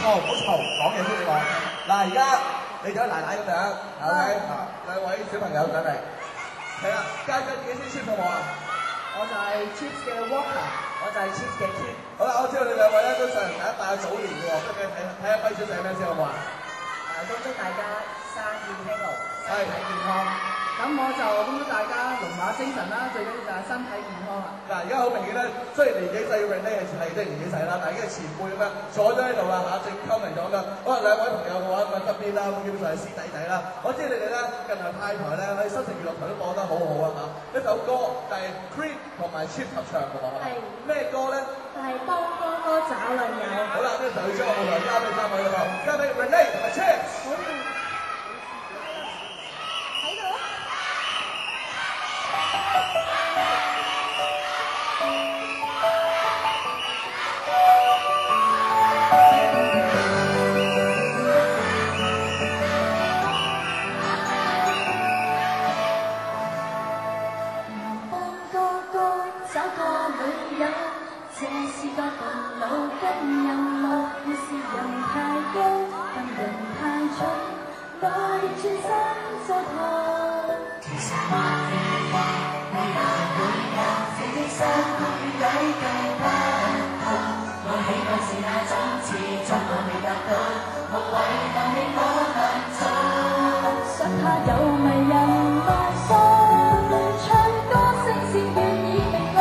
嘈，唔好嘈，講嘢先你講。嗱，而家你做奶奶咁樣，OK 啊，兩位小朋友上嚟，係啦，介紹自己先 Chips 好唔好啊？我就係 Chips 嘅 Walker，我就係 Chips 嘅 Kid。好啦，我知道你兩位咧都上嚟第一拜早年嘅喎，不如睇下輝小姐咩先好唔好啊？恭祝大家生意興隆，身體健康。咁我就恭祝大家龍馬精神啦，最緊要就係身體健康啦。嗱，而家好明顯咧，雖然年紀細嘅 Renee 係即係年紀細啦，但係已經係前輩咁樣坐咗喺度啦嚇，正溝嚟咗咁樣。可能兩位朋友嘅話咁啊側邊啦，咁基本上係師弟弟啦。我知你哋咧近來派台咧喺新城娛樂台都播得好好啊嚇，一首歌就係 Creed 同埋 Chips 合唱嘅喎，係咩歌咧？就係當哥哥找女友。好啦，呢個時候要將我舞台交俾三位啦喎，交俾 Renee 同埋 Chips。好嘅。喺度啊！幫哥哥找個女友，這是個道路跟任務，要是人太高，跟人太重，我亦轉身做逃。其實我願意，你也會有，這的心與你計不到。我喜歡是那種自在，我未達到，無謂讓你我難做。想他有迷人內心，唱歌聲線願意明亮。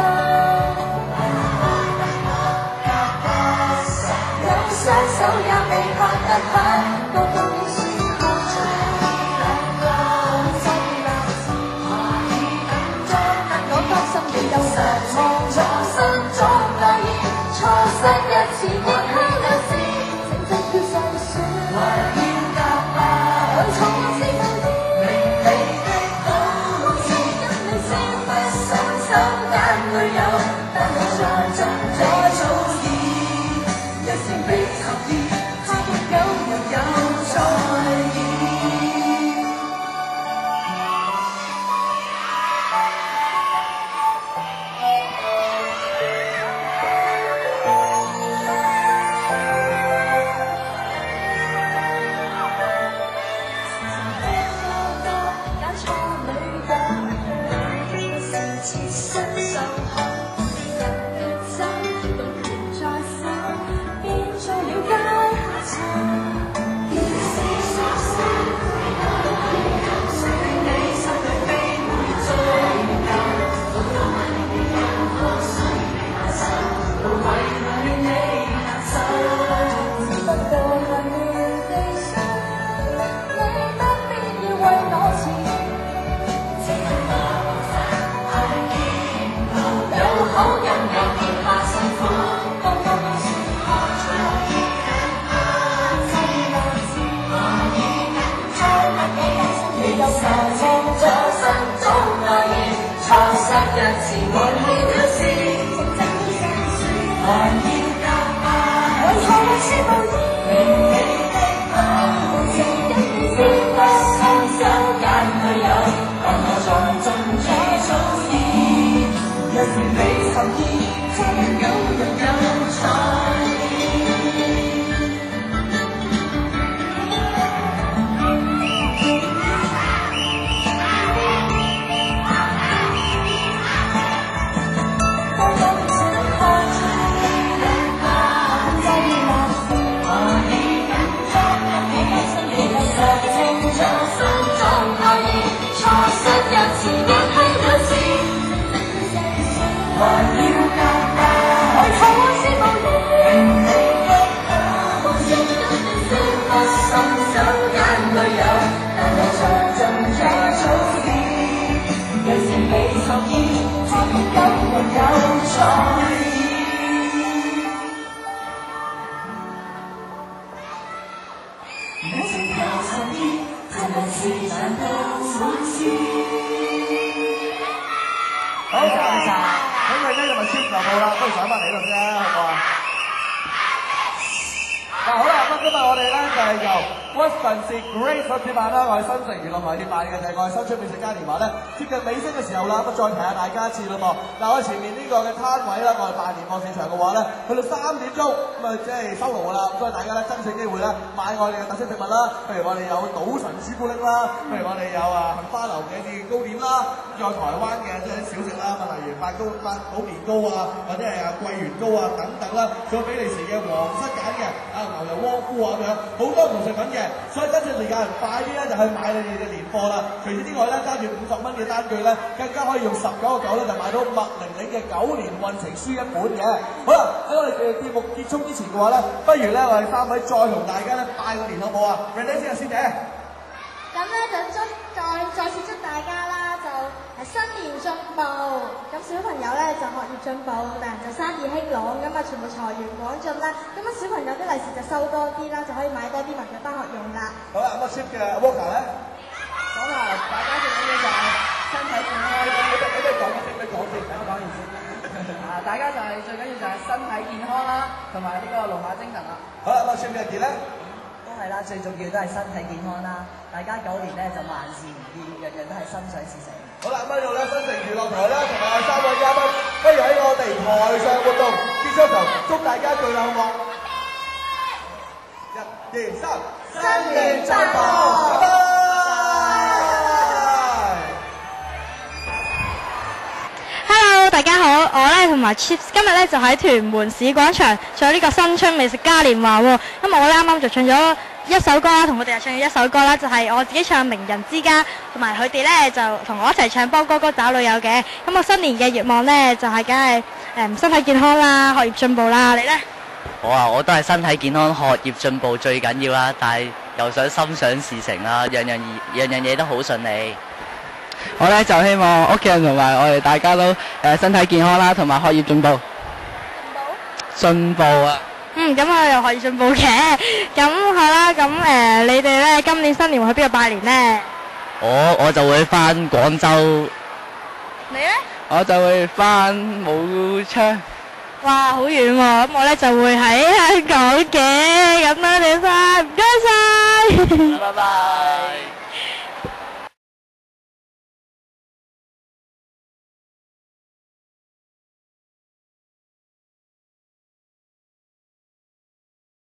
有雙手也未拍得很高，高的舒服隨兩個真男子，可以緊張得我擔心你有失望，錯心中愛意，錯失一次亦係兩次，成績要細選，還要夾吧，我錯是無意，明你的好似跟你先不心心眼裏有，但我在盡在早已。一聲比合意，他沒有人有在意。揀錯女友，不是切身受害，人嘅心動權在手。變做了階層，要是傻傻，誰令你心裏非會追究？我多愛你有多需你下手，無謂令你難受。只不過係亂地想，你不必要為我纏，只係我責係見到有好人有其他辛苦。又受望咗心中愛意，錯失一次換了事，正正要成全，還要夾吧，為錯是無意，明你的好似跟你先不心想眼裏有，但我在盡在早已，一完美合意，終有人有在意。還要夾吧，愛錯是無意，明你的好似跟你先不心想眼裏有，但我在盡在早已，一時未合意，只有人有在意。一直有心意，真係是難到滿意。好，多謝晒。咁佢咧就咪 Chips 就冇啦，不如上翻嚟呢度先啦，好唔好啊？嗱，好啦，咁今日我哋咧就係由屈臣氏 Great 十節辦啦，我係新城娛樂台協辦嘅，就係我係新春美食嘉年華咧，接近尾聲嘅時候啦，咁再提下大家一次啦噃。嗱，我前面呢個嘅攤位啦，我係辦年貨市場嘅話咧，去到3點鐘咁啊，即係收爐㗎啦，咁所以大家咧爭取機會咧買我哋嘅特色食物啦，譬如我哋有賭神朱古力啦，譬如我哋有杏花樓嘅啲糕點啦，仲有台灣嘅即係小食啦，咁例如八寶年糕啊，或者係桂圓糕啊等等啦，仲有比利時嘅皇室揀嘅牛油窩夫啊咁樣，好多唔同食品嘅，所以跟住時間快啲咧就去買你哋嘅年貨啦。除此之外咧，揸住50蚊嘅單據咧，更加可以用19.9咧就買到麥玲玲嘅9年運程書一本嘅。好啦，喺我哋嘅節目結束之前嘅話咧，不如咧我哋3位再同大家咧拜個年好唔好啊 ？Renee 先啊，師姐。咁咧就再次祝大家啦，就係新年進步。咁小朋友咧就學業進步，大人就生意興隆，咁啊全部財源廣進啦。咁啊小朋友啲利是就收多啲啦，就可以買多啲文具返學用啦。好啦，咁啊 Chip 嘅 Walker 咧，咁啊，大家最緊要就係身體健康。你講先，等我講完先。大家就係最緊要就係身體健康啦，同埋呢個龍馬精神啦。好啦，咁啊 Chip 嘅傑咧。都係啦，最重要都係身體健康啦。大家9年咧就萬事如意，樣樣都係心想事成。好啦，咁喺度咧，新城娛樂台啦，同埋3位嘉賓，不如喺我哋台上活動結束後，祝大家聚啦，好唔好？1、2、3，新年進步，拜拜。Hello， 大家好，我咧同埋 Chips 今日咧就喺屯門市廣場唱呢個新春美食嘉年華喎。咁我咧啱啱就唱咗一首歌啦，同佢哋又唱咗一首歌啦，就係我自己唱《名人之家》，同埋佢哋咧就同我一齊唱《幫哥哥找女友》嘅。咁我新年嘅願望咧就係梗係身體健康啦，學業進步啦。你咧？我都係身體健康、學業進步最緊要啦，但係又想心想事成啦，樣樣嘢都好順利。我咧就希望屋企人同埋我哋大家都身體健康啦，同埋學業進步。進步啊！咁我又學業進步嘅。咁好啦，咁你哋咧今年新年會去邊度拜年咧？我就會翻廣州。你咧？我就會翻武昌。哇，好遠喎！咁我咧就會喺香港嘅。咁多謝晒，唔該晒。拜拜。